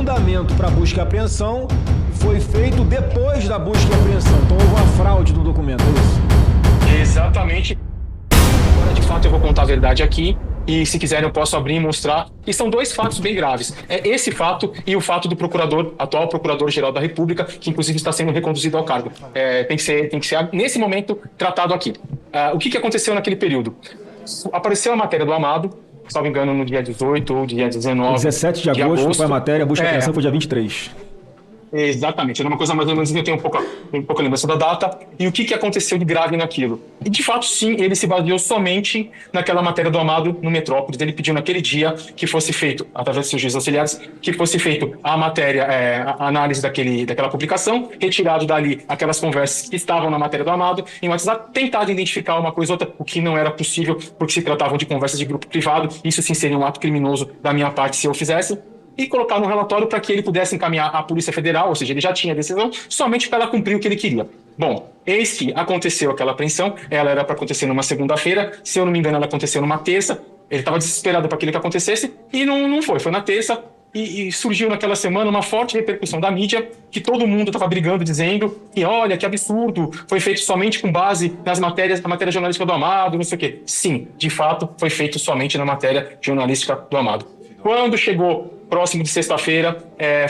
fundamento para busca e apreensão foi feito depois da busca e apreensão. Então houve uma fraude no documento, é isso? Exatamente. Agora, de fato, eu vou contar a verdade aqui. E, se quiserem, eu posso abrir e mostrar. E são dois fatos bem graves. É esse fato e o fato do atual Procurador-Geral da República, que inclusive está sendo reconduzido ao cargo. Tem que ser, nesse momento, tratado aqui. O que aconteceu naquele período? Apareceu a matéria do Amado, se não me engano, no dia 18 ou dia 19. 17 de agosto foi a matéria, a busca e apreensão foi dia 23. Exatamente, era uma coisa mais ou menos, eu tenho um pouco lembrança da data. E o que aconteceu de grave naquilo? E de fato, sim, ele se baseou somente naquela matéria do Amado no Metrópolis. Ele pediu naquele dia que fosse feito, através dos seus juízes auxiliares, que fosse feito a matéria, a análise daquela publicação, retirado dali aquelas conversas que estavam na matéria do Amado, em WhatsApp, tentado identificar uma coisa ou outra, o que não era possível, porque se tratavam de conversas de grupo privado. Isso sim seria um ato criminoso da minha parte se eu fizesse. E colocar no relatório para que ele pudesse encaminhar à Polícia Federal, ou seja, ele já tinha a decisão, somente para ela cumprir o que ele queria. Bom, eis que aconteceu aquela apreensão, ela era para acontecer numa segunda-feira, se eu não me engano, ela aconteceu numa terça, ele estava desesperado para aquilo que acontecesse, e não foi na terça, e surgiu naquela semana uma forte repercussão da mídia, que todo mundo estava brigando, dizendo que, olha, que absurdo, foi feito somente com base na matéria jornalística do Amado, não sei o quê. Sim, de fato, foi feito somente na matéria jornalística do Amado. Quando chegou próximo de sexta-feira,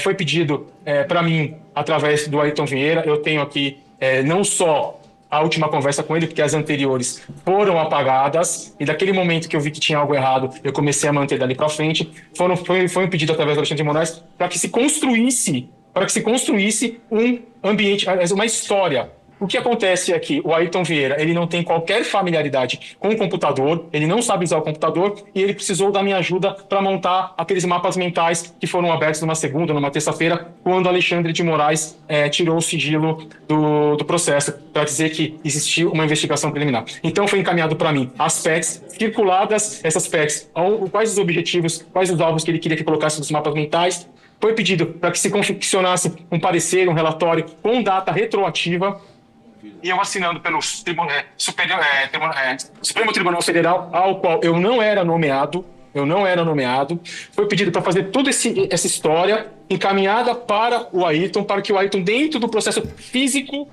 foi pedido para mim, através do Ayrton Vieira, eu tenho aqui não só a última conversa com ele, porque as anteriores foram apagadas, e daquele momento que eu vi que tinha algo errado, eu comecei a manter dali para frente. Foi um pedido através do Alexandre de Moraes para que se construísse um ambiente, uma história. O que acontece é que o Ayrton Vieira, ele não tem qualquer familiaridade com o computador, ele não sabe usar o computador, e ele precisou da minha ajuda para montar aqueles mapas mentais que foram abertos numa segunda, numa terça-feira, quando Alexandre de Moraes tirou o sigilo do processo, para dizer que existiu uma investigação preliminar. Então foi encaminhado para mim as PECs, circuladas essas PECs, quais os objetivos, quais os alvos que ele queria que colocasse nos mapas mentais. Foi pedido para que se confeccionasse um parecer, um relatório com data retroativa, e eu assinando pelo Supremo Tribunal Federal, ao qual eu não era nomeado, foi pedido para fazer toda essa história encaminhada para o Ayrton, para que o Ayrton, dentro do processo físico,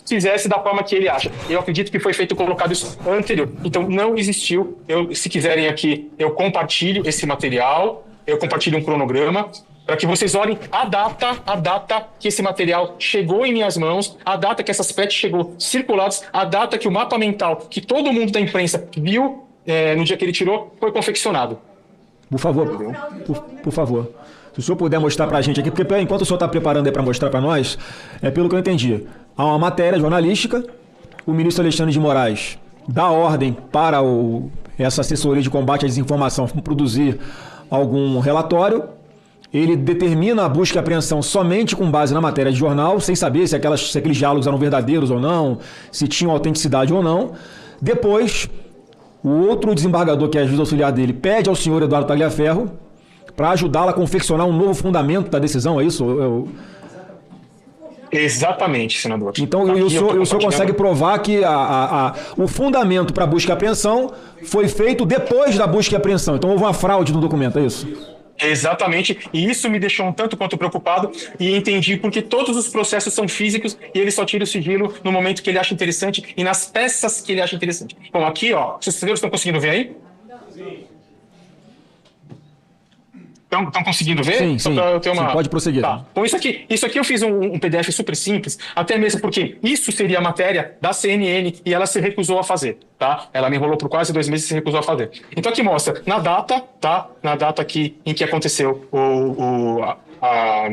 fizesse da forma que ele acha. Eu acredito que foi feito colocado isso anterior. Então, não existiu. Se quiserem aqui, eu compartilho esse material, eu compartilho um cronograma, para que vocês olhem a data que esse material chegou em minhas mãos, a data que essas PETs chegou circuladas, a data que o mapa mental, que todo mundo da imprensa viu no dia que ele tirou, foi confeccionado. Por favor, por favor. Se o senhor puder mostrar para a gente aqui, porque enquanto o senhor está preparando aí para mostrar para nós, pelo que eu entendi, há uma matéria jornalística, o ministro Alexandre de Moraes dá ordem para essa assessoria de combate à desinformação produzir algum relatório. Ele determina a busca e apreensão somente com base na matéria de jornal, sem saber se aqueles diálogos eram verdadeiros ou não, se tinham autenticidade ou não. Depois, o outro desembargador, que é juiz auxiliar dele, pede ao senhor Eduardo Tagliaferro para ajudá-lo a confeccionar um novo fundamento da decisão, é isso? Exatamente, senador. Então, o senhor consegue provar que o fundamento para a busca e apreensão foi feito depois da busca e apreensão. Então, houve uma fraude no documento, é isso? Exatamente, e isso me deixou um tanto quanto preocupado, e entendi porque todos os processos são físicos e ele só tira o sigilo no momento que ele acha interessante e nas peças que ele acha interessante. Bom, aqui, ó, os senhores estão conseguindo ver aí? Sim. Estão conseguindo ver? Sim, sim. Sim, pode prosseguir. Tá. Bom, isso aqui eu fiz um PDF super simples, até mesmo porque isso seria a matéria da CNN e ela se recusou a fazer, tá? Ela me enrolou por quase 2 meses e se recusou a fazer. Então aqui mostra, na data, tá? Na data aqui em que aconteceu a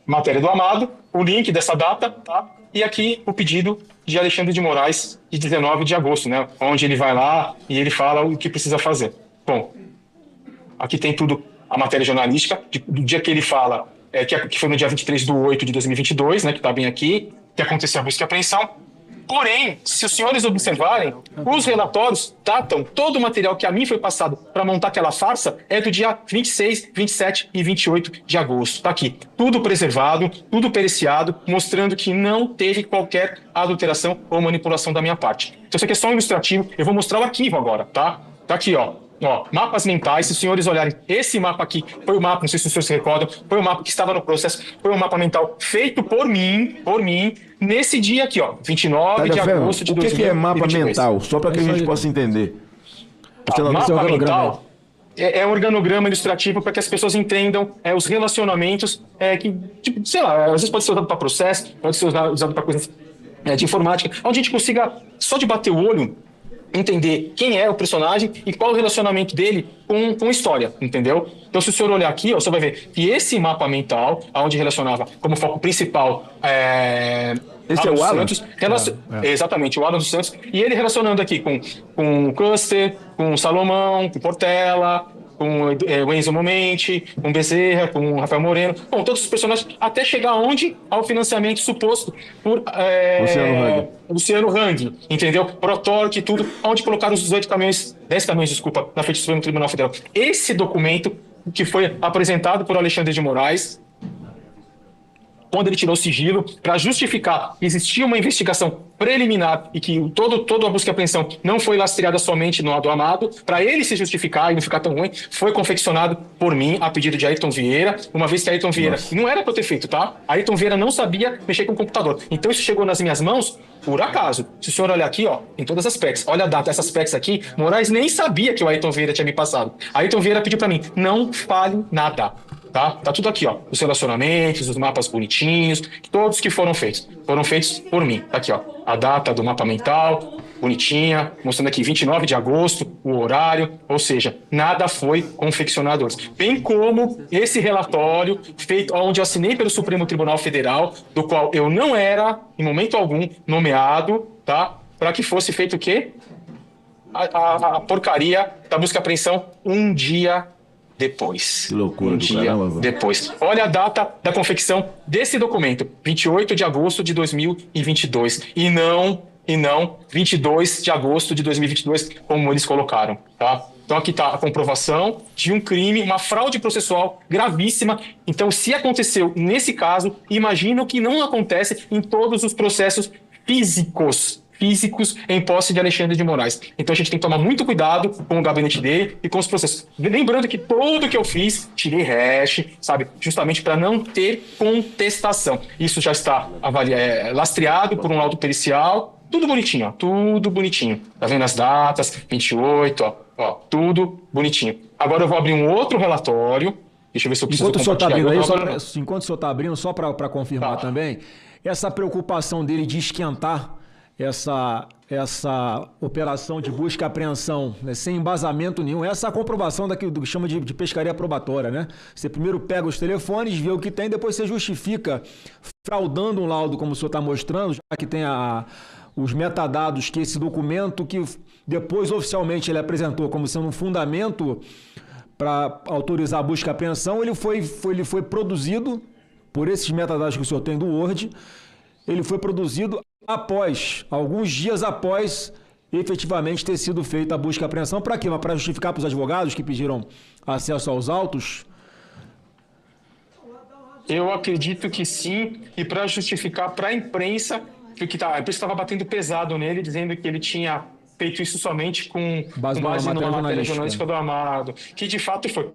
matéria do Amado, o link dessa data, tá? E aqui o pedido de Alexandre de Moraes, de 19 de agosto, né? Onde ele vai lá e ele fala o que precisa fazer. Bom, aqui tem tudo. A matéria jornalística, do dia que ele fala, que foi no dia 23/8 de 2022, né, que está bem aqui, que aconteceu a busca e apreensão. Porém, se os senhores observarem, os relatórios datam todo o material que a mim foi passado para montar aquela farsa é do dia 26, 27 e 28 de agosto. Está aqui, tudo preservado, tudo periciado, mostrando que não teve qualquer adulteração ou manipulação da minha parte. Então isso aqui é só um ilustrativo, eu vou mostrar o arquivo agora, tá? Tá aqui, ó. Ó, mapas mentais, se os senhores olharem, esse mapa aqui foi o mapa, não sei se os senhores se recordam, foi o mapa que estava no processo, foi um mapa mental feito por mim, nesse dia aqui, ó, 29 de agosto de 2022. O que é mapa mental? Só para que a gente possa entender. Mapa mental é um organograma ilustrativo para que as pessoas entendam os relacionamentos que, tipo, sei lá, às vezes pode ser usado para processo, pode ser usado para coisas de informática, onde a gente consiga, só de bater o olho, entender quem é o personagem e qual o relacionamento dele com a história, entendeu? Então, se o senhor olhar aqui, ó, você vai ver que esse mapa mental, onde relacionava como foco principal esse é o Alan? Santos, exatamente, o Alan dos Santos, e ele relacionando aqui com o Custer, com o Salomão, com o Portela, com o Enzo Momenti, com o Bezerra, com o Rafael Moreno, com todos os personagens, até chegar onde? Ao financiamento suposto por Luciano Hang, entendeu? Protorque e tudo, onde colocaram os 10 caminhões, desculpa, na frente do Supremo Tribunal Federal. Esse documento que foi apresentado por Alexandre de Moraes, quando ele tirou o sigilo, para justificar que existia uma investigação preliminar e que toda a busca e apreensão não foi lastreada somente no do Amado, para ele se justificar e não ficar tão ruim, foi confeccionado por mim, a pedido de Ayrton Vieira, uma vez que Ayrton Vieira não era para eu ter feito, tá? Ayrton Vieira não sabia mexer com o computador. Então isso chegou nas minhas mãos por acaso. Se o senhor olhar aqui, ó, em todas as PECs, olha a data, essas PECs aqui, Moraes nem sabia que o Ayrton Vieira tinha me passado. Ayrton Vieira pediu para mim, não fale nada. Tá tudo aqui, ó. Os relacionamentos, os mapas bonitinhos, todos que foram feitos por mim. Tá aqui, ó. A data do mapa mental, bonitinha, mostrando aqui 29 de agosto, o horário, ou seja, nada foi confeccionado antes. Bem como esse relatório feito, onde eu assinei pelo Supremo Tribunal Federal, do qual eu não era, em momento algum, nomeado, tá? Para que fosse feito o quê? A porcaria da busca e apreensão um dia depois. Que loucura, um dia caramba. depois. Olha a data da confecção desse documento, 28 de agosto de 2022, e não 22 de agosto de 2022, como eles colocaram, tá? Então aqui está a comprovação de um crime, uma fraude processual gravíssima. Então, se aconteceu nesse caso, imagino que não acontece em todos os processos físicos em posse de Alexandre de Moraes. Então a gente tem que tomar muito cuidado com o gabinete dele e com os processos. Lembrando que tudo que eu fiz, tirei hash, sabe? Justamente para não ter contestação. Isso já está lastreado por um laudo pericial. Tudo bonitinho, ó. Tudo bonitinho. Tá vendo as datas? 28, ó. Tudo bonitinho. Agora eu vou abrir um outro relatório. Deixa eu ver se eu preciso compartilhar. Enquanto o senhor está abrindo, só para confirmar também, essa preocupação dele de esquentar essa operação de busca e apreensão, né, sem embasamento nenhum, essa comprovação do que chama de pescaria probatória, né? Você primeiro pega os telefones, vê o que tem, depois você justifica fraudando um laudo, como o senhor está mostrando, já que tem os metadados que esse documento, que depois oficialmente ele apresentou como sendo um fundamento para autorizar a busca e apreensão, ele foi produzido por esses metadados que o senhor tem do Word, ele foi produzido alguns dias após efetivamente ter sido feita a busca e apreensão. Para quê? Para justificar para os advogados que pediram acesso aos autos? Eu acredito que sim, e para justificar para a imprensa, porque a imprensa estava batendo pesado nele, dizendo que ele tinha feito isso somente com base numa matéria jornalística do Amado, que de fato foi.